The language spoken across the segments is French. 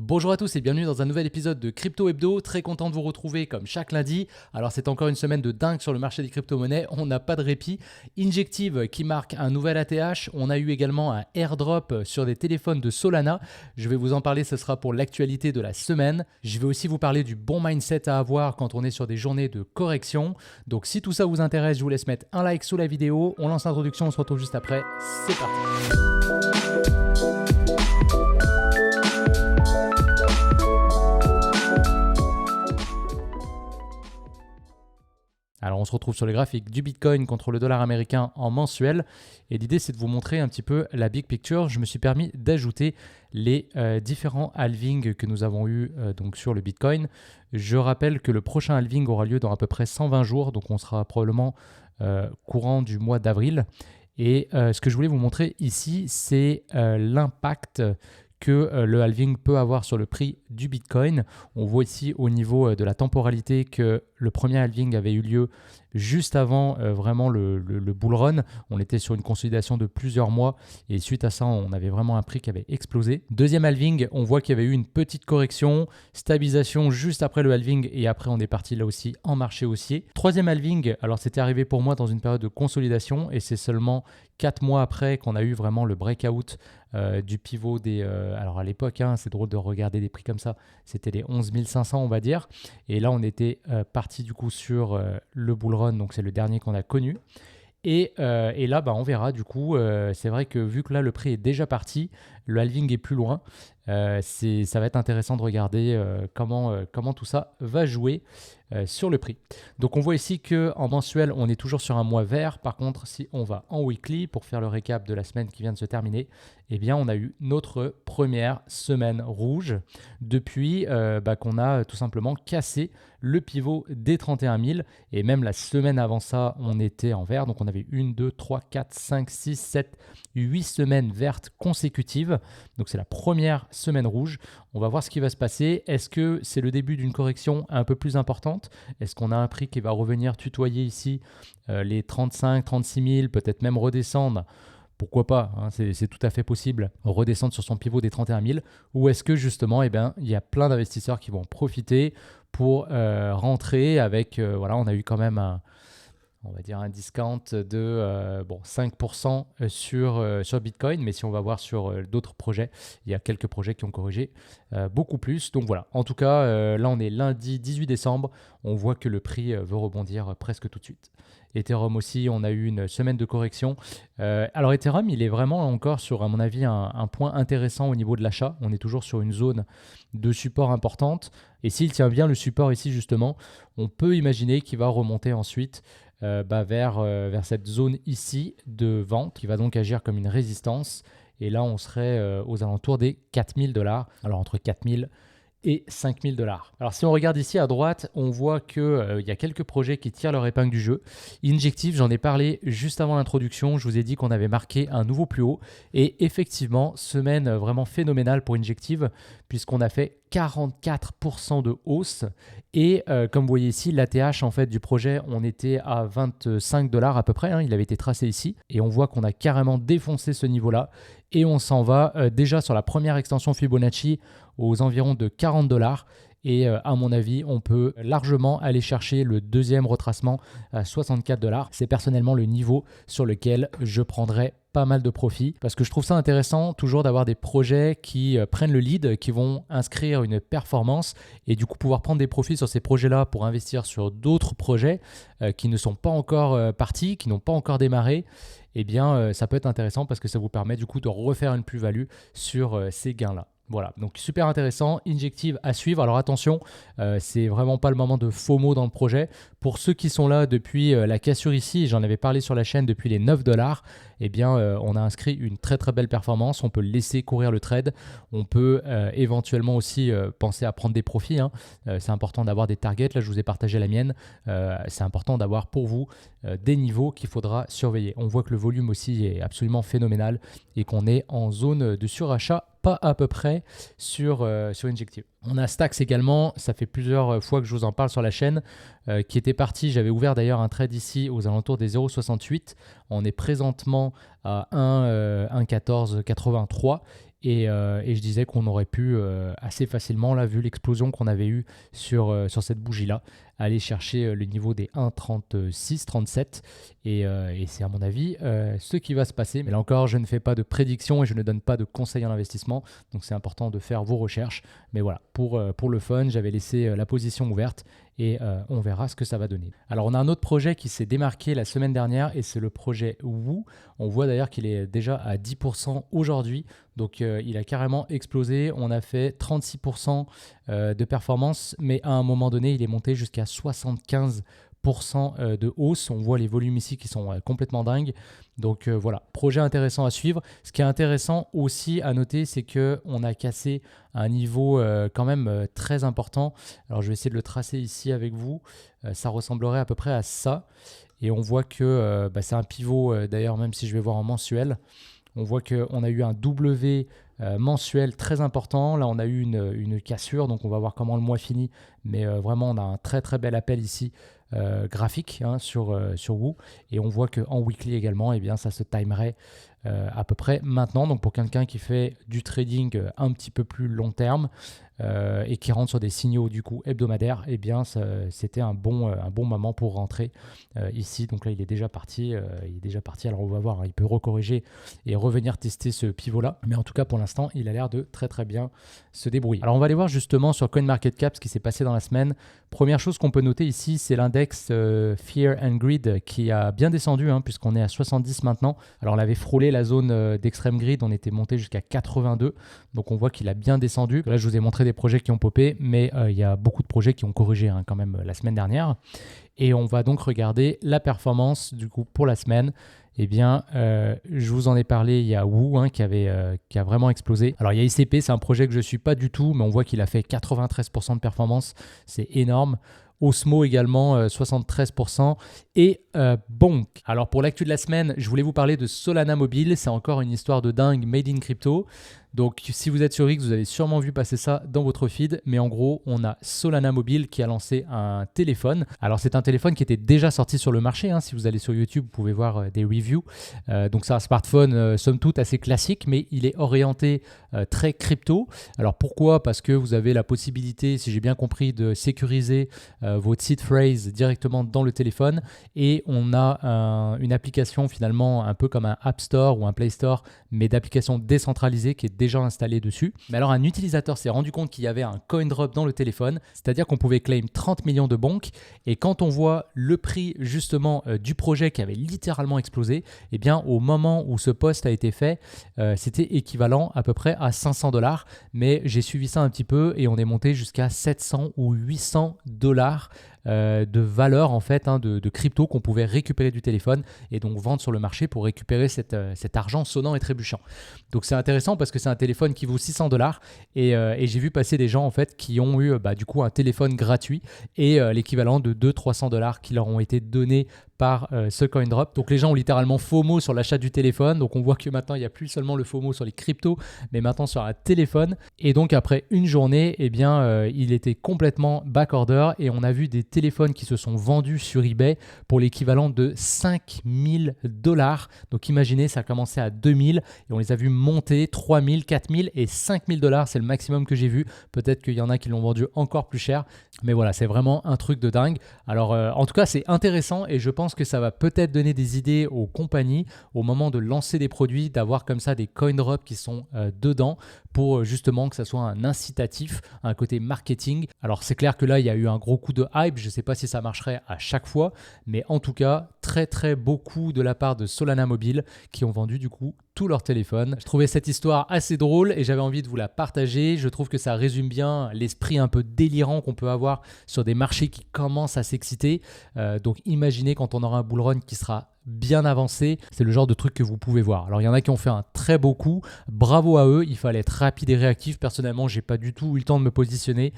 Bonjour à tous et bienvenue dans un nouvel épisode de Crypto Hebdo. Très content de vous retrouver comme chaque lundi. Alors c'est encore une semaine de dingue sur le marché des crypto-monnaies. On n'a pas de répit. Injective qui marque un nouvel ATH. On a eu également un airdrop sur des téléphones de Solana. Je vais vous en parler, ce sera pour l'actualité de la semaine. Je vais aussi vous parler du bon mindset à avoir quand on est sur des journées de correction. Donc si tout ça vous intéresse, je vous laisse mettre un like sous la vidéo. On lance l'introduction, on se retrouve juste après. C'est parti. Alors on se retrouve sur le graphique du Bitcoin contre le dollar américain en mensuel et l'idée c'est de vous montrer un petit peu la big picture. Je me suis permis d'ajouter les différents halvings que nous avons eu donc sur le Bitcoin. Je rappelle que le prochain halving aura lieu dans à peu près 120 jours, donc on sera probablement courant du mois d'avril. Et ce que je voulais vous montrer ici, c'est l'impact que le halving peut avoir sur le prix du Bitcoin. On voit ici au niveau de la temporalité que le premier halving avait eu lieu juste avant vraiment le bull run. On était sur une consolidation de plusieurs mois et suite à ça, on avait vraiment un prix qui avait explosé. Deuxième halving, on voit qu'il y avait eu une petite correction, stabilisation juste après le halving et après on est parti là aussi en marché haussier. Troisième halving, alors c'était arrivé pour moi dans une période de consolidation et c'est seulement 4 mois après qu'on a eu vraiment le breakout du pivot des... alors à l'époque, c'est drôle de regarder des prix comme ça, c'était les 11 500 on va dire. Et là on était parti du coup sur le bull run, donc c'est le dernier qu'on a connu. Et là, on verra du coup, c'est vrai que vu que là le prix est déjà parti, le halving est plus loin, ça va être intéressant de regarder comment tout ça va jouer sur le prix. Donc on voit ici qu'en mensuel, on est toujours sur un mois vert. Par contre, si on va en weekly, pour faire le récap de la semaine qui vient de se terminer, eh bien on a eu notre première semaine rouge depuis qu'on a tout simplement cassé le pivot des 31 000. Et même la semaine avant ça, on était en vert. Donc on avait 1, 2, 3, 4, 5, 6, 7, 8 semaines vertes consécutives. Donc c'est la première semaine rouge. On va voir ce qui va se passer. Est-ce que c'est le début d'une correction un peu plus importante? Est-ce qu'on a un prix qui va revenir tutoyer ici les 35, 36 000, peut-être même redescendre? Pourquoi pas, c'est tout à fait possible, redescendre sur son pivot des 31 000. Ou est-ce que justement, il y a plein d'investisseurs qui vont en profiter pour rentrer avec, on a eu quand même on va dire un discount de 5% sur Bitcoin, mais si on va voir sur d'autres projets, il y a quelques projets qui ont corrigé beaucoup plus. Donc voilà, en tout cas, là on est lundi 18 décembre, on voit que le prix veut rebondir presque tout de suite. Ethereum aussi, on a eu une semaine de correction. Alors Ethereum, il est vraiment encore sur, à mon avis, un point intéressant au niveau de l'achat. On est toujours sur une zone de support importante. Et s'il tient bien le support ici, justement, on peut imaginer qu'il va remonter ensuite vers cette zone ici de vente qui va donc agir comme une résistance. Et là, on serait aux alentours des 4 000 $. Alors entre 4 000 et 5 000 $. Alors si on regarde ici à droite, on voit qu'il y a quelques projets qui tirent leur épingle du jeu. Injective, j'en ai parlé juste avant l'introduction, je vous ai dit qu'on avait marqué un nouveau plus haut et effectivement, semaine vraiment phénoménale pour Injective puisqu'on a fait 44% de hausse et comme vous voyez ici, l'ATH en fait du projet, on était à 25 $ à peu près, il avait été tracé ici et on voit qu'on a carrément défoncé ce niveau-là et on s'en va déjà sur la première extension Fibonacci aux environs de 40 $. Et à mon avis, on peut largement aller chercher le deuxième retracement à 64 $. C'est personnellement le niveau sur lequel je prendrais pas mal de profit parce que je trouve ça intéressant toujours d'avoir des projets qui prennent le lead, qui vont inscrire une performance et du coup pouvoir prendre des profits sur ces projets-là pour investir sur d'autres projets qui ne sont pas encore partis, qui n'ont pas encore démarré. Eh bien, ça peut être intéressant parce que ça vous permet du coup de refaire une plus-value sur ces gains-là. Voilà, donc super intéressant, Injective à suivre. Alors attention, c'est vraiment pas le moment de FOMO dans le projet. Pour ceux qui sont là depuis la cassure ici, j'en avais parlé sur la chaîne depuis les 9 $, eh bien on a inscrit une très très belle performance. On peut laisser courir le trade. On peut éventuellement aussi penser à prendre des profits. C'est important d'avoir des targets. Là, je vous ai partagé la mienne. C'est important d'avoir pour vous des niveaux qu'il faudra surveiller. On voit que le volume aussi est absolument phénoménal et qu'on est en zone de surachat pas à peu près sur Injective. On a Stacks également, ça fait plusieurs fois que je vous en parle sur la chaîne, qui était parti, j'avais ouvert d'ailleurs un trade ici aux alentours des 0,68. On est présentement à 1,1483 Et je disais qu'on aurait pu assez facilement, là, vu l'explosion qu'on avait eue sur cette bougie-là, aller chercher le niveau des 1,36, 37. Et c'est à mon avis ce qui va se passer. Mais là encore, je ne fais pas de prédiction et je ne donne pas de conseils en investissement. Donc c'est important de faire vos recherches. Mais voilà, pour le fun, j'avais laissé la position ouverte et on verra ce que ça va donner. Alors on a un autre projet qui s'est démarqué la semaine dernière et c'est le projet Woo. On voit d'ailleurs qu'il est déjà à 10% aujourd'hui. Donc il a carrément explosé. On a fait 36% de performance, mais à un moment donné, il est monté jusqu'à 75% de hausse. On voit les volumes ici qui sont complètement dingues. Donc voilà, projet intéressant à suivre. Ce qui est intéressant aussi à noter, c'est qu'on a cassé un niveau quand même très important. Alors je vais essayer de le tracer ici avec vous. Ça ressemblerait à peu près à ça. Et on voit que c'est un pivot, d'ailleurs, même si je vais voir en mensuel. On voit qu'on a eu un W mensuel très important. Là, on a eu une cassure, donc on va voir comment le mois finit. Mais vraiment, on a un très très bel appel ici graphique sur Woo. Et on voit qu'en weekly également, eh bien, ça se timerait à peu près maintenant. Donc pour quelqu'un qui fait du trading un petit peu plus long terme et qui rentre sur des signaux du coup hebdomadaires, eh bien c'était un bon moment pour rentrer ici. Donc là il est déjà parti. Alors on va voir, hein, il peut recorriger et revenir tester ce pivot là. Mais en tout cas pour l'instant il a l'air de très très bien se débrouiller. Alors on va aller voir justement sur CoinMarketCap ce qui s'est passé dans la semaine. Première chose qu'on peut noter ici, c'est l'index Fear and Greed qui a bien descendu puisqu'on est à 70 maintenant. Alors on avait frôlé la zone d'extrême grid, on était monté jusqu'à 82. Donc on voit qu'il a bien descendu. Là je vous ai montré des projets qui ont popé, mais il y a beaucoup de projets qui ont corrigé quand même la semaine dernière. Et on va donc regarder la performance du coup pour la semaine. Eh bien, je vous en ai parlé, il y a Woo qui a vraiment explosé. Alors il y a ICP, c'est un projet que je ne suis pas du tout, mais on voit qu'il a fait 93% de performance, c'est énorme. Osmo également, 73%. Et Bonk. Alors pour l'actu de la semaine, je voulais vous parler de Solana Mobile. C'est encore une histoire de dingue made in crypto. Donc si vous êtes sur X, vous avez sûrement vu passer ça dans votre feed. Mais en gros, on a Solana Mobile qui a lancé un téléphone. Alors c'est un téléphone qui était déjà sorti sur le marché. Si vous allez sur YouTube, vous pouvez voir des reviews. Donc c'est un smartphone somme toute assez classique, mais il est orienté très crypto. Alors pourquoi ? Parce que vous avez la possibilité, si j'ai bien compris, de sécuriser votre seed phrase directement dans le téléphone. Et on a une application finalement un peu comme un App Store ou un Play Store, mais d'application décentralisée qui est déjà installée dessus. Mais alors un utilisateur s'est rendu compte qu'il y avait un coin drop dans le téléphone, c'est-à-dire qu'on pouvait claim 30 millions de bonk. Et quand on voit le prix justement du projet qui avait littéralement explosé, eh bien au moment où ce post a été fait, c'était équivalent à peu près à $500. Mais j'ai suivi ça un petit peu et on est monté jusqu'à 700 ou $800 de valeur en fait de crypto qu'on pouvait récupérer du téléphone et donc vendre sur le marché pour récupérer cet argent sonnant et trébuchant. Donc c'est intéressant parce que c'est un téléphone qui vaut $600 et j'ai vu passer des gens en fait qui ont eu du coup un téléphone gratuit et l'équivalent de $200-300 qui leur ont été donnés par ce coin drop. Donc les gens ont littéralement FOMO sur l'achat du téléphone. Donc on voit que maintenant il n'y a plus seulement le FOMO sur les cryptos, mais maintenant sur un téléphone. Et donc après une journée, eh bien il était complètement backorder et on a vu des téléphones qui se sont vendus sur eBay pour l'équivalent de $5 000. Donc imaginez, ça a commencé à 2000 et on les a vus monter 3000, 4000 et $5 000. C'est le maximum que j'ai vu. Peut-être qu'il y en a qui l'ont vendu encore plus cher. Mais voilà, c'est vraiment un truc de dingue. Alors en tout cas, c'est intéressant et je pense que ça va peut-être donner des idées aux compagnies au moment de lancer des produits, d'avoir comme ça des coin drops qui sont dedans pour justement que ça soit un incitatif, un côté marketing. Alors c'est clair que là, il y a eu un gros coup de hype. Je ne sais pas si ça marcherait à chaque fois, mais en tout cas, très très beaucoup de la part de Solana Mobile qui ont vendu du coup tous leurs téléphones. Je trouvais cette histoire assez drôle et j'avais envie de vous la partager. Je trouve que ça résume bien l'esprit un peu délirant qu'on peut avoir sur des marchés qui commencent à s'exciter. Donc imaginez quand on aura un bull run qui sera bien avancé, c'est le genre de truc que vous pouvez voir. Alors il y en a qui ont fait un très beau coup, bravo à eux, il fallait être rapide et réactif. Personnellement, j'ai pas du tout eu le temps de me positionner,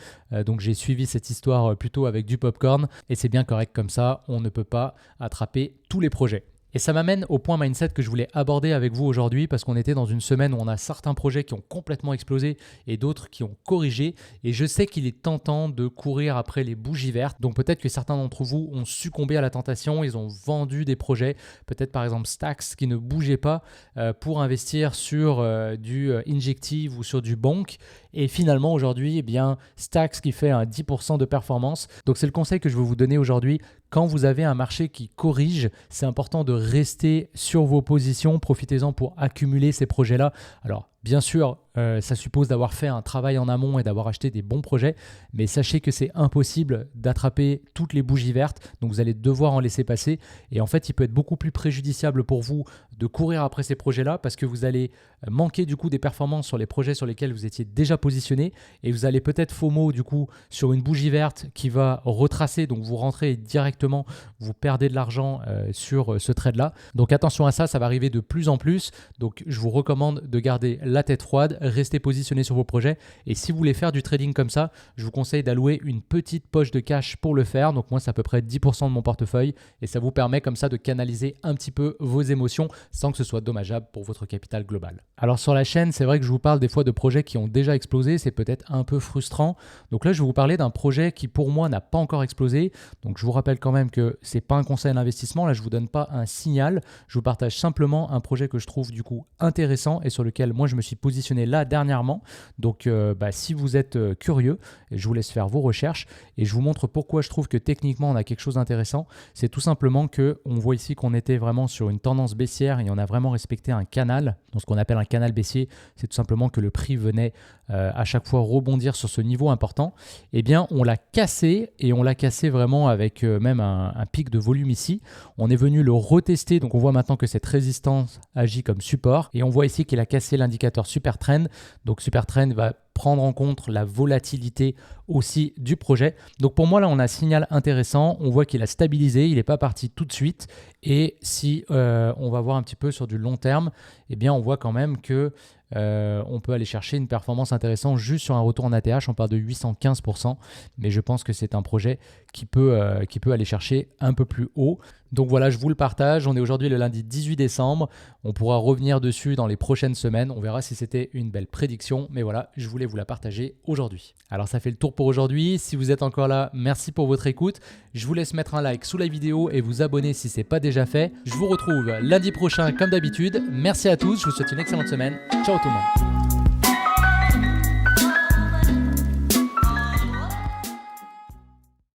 donc j'ai suivi cette histoire plutôt avec du popcorn et c'est bien correct comme ça, on ne peut pas attraper tous les projets. Et ça m'amène au point mindset que je voulais aborder avec vous aujourd'hui parce qu'on était dans une semaine où on a certains projets qui ont complètement explosé et d'autres qui ont corrigé. Et je sais qu'il est tentant de courir après les bougies vertes. Donc peut-être que certains d'entre vous ont succombé à la tentation, ils ont vendu des projets, peut-être par exemple Stacks qui ne bougeait pas pour investir sur du Injective ou sur du Bonk. Et finalement aujourd'hui, eh bien, Stacks qui fait un 10% de performance. Donc c'est le conseil que je veux vous donner aujourd'hui. Quand vous avez un marché qui corrige, c'est important de rester sur vos positions. Profitez-en pour accumuler ces projets-là. Alors, bien sûr, ça suppose d'avoir fait un travail en amont et d'avoir acheté des bons projets, mais sachez que c'est impossible d'attraper toutes les bougies vertes, donc vous allez devoir en laisser passer. Et en fait, il peut être beaucoup plus préjudiciable pour vous de courir après ces projets-là parce que vous allez manquer du coup des performances sur les projets sur lesquels vous étiez déjà positionné et vous allez peut-être FOMO du coup sur une bougie verte qui va retracer, donc vous rentrez directement, vous perdez de l'argent sur ce trade-là. Donc attention à ça, ça va arriver de plus en plus. Donc je vous recommande de garder la tête froide, rester positionné sur vos projets. Et si vous voulez faire du trading comme ça, je vous conseille d'allouer une petite poche de cash pour le faire. Donc moi, c'est à peu près 10% de mon portefeuille et ça vous permet comme ça de canaliser un petit peu vos émotions sans que ce soit dommageable pour votre capital global. Alors sur la chaîne, c'est vrai que je vous parle des fois de projets qui ont déjà explosé. C'est peut-être un peu frustrant. Donc là, je vais vous parler d'un projet qui pour moi n'a pas encore explosé. Donc je vous rappelle quand même que c'est pas un conseil d'investissement. Là, je vous donne pas un signal. Je vous partage simplement un projet que je trouve du coup intéressant et sur lequel moi je me suis positionné là dernièrement. Donc si vous êtes curieux, je vous laisse faire vos recherches et je vous montre pourquoi je trouve que techniquement on a quelque chose d'intéressant. C'est tout simplement que on voit ici qu'on était vraiment sur une tendance baissière et on a vraiment respecté un canal. Donc ce qu'on appelle un canal baissier, c'est tout simplement que le prix venait à chaque fois rebondir sur ce niveau important. Eh bien, on l'a cassé et on l'a cassé vraiment avec même un pic de volume ici. On est venu le retester, donc on voit maintenant que cette résistance agit comme support et on voit ici qu'il a cassé l'indicateur Super Trend. Donc Super Trend va prendre en compte la volatilité aussi du projet. Donc pour moi là on a un signal intéressant, on voit qu'il a stabilisé, il n'est pas parti tout de suite et si on va voir un petit peu sur du long terme, eh bien on voit quand même que on peut aller chercher une performance intéressante juste sur un retour en ATH, on parle de 815%, mais je pense que c'est un projet qui peut aller chercher un peu plus haut. Donc voilà, je vous le partage, on est aujourd'hui le lundi 18 décembre, on pourra revenir dessus dans les prochaines semaines, on verra si c'était une belle prédiction, mais voilà, je voulais vous la partager aujourd'hui. Alors ça fait le tour pour aujourd'hui, si vous êtes encore là, merci pour votre écoute, je vous laisse mettre un like sous la vidéo et vous abonner si ce n'est pas déjà fait. Je vous retrouve lundi prochain comme d'habitude, merci à tous, je vous souhaite une excellente semaine, ciao tout le monde.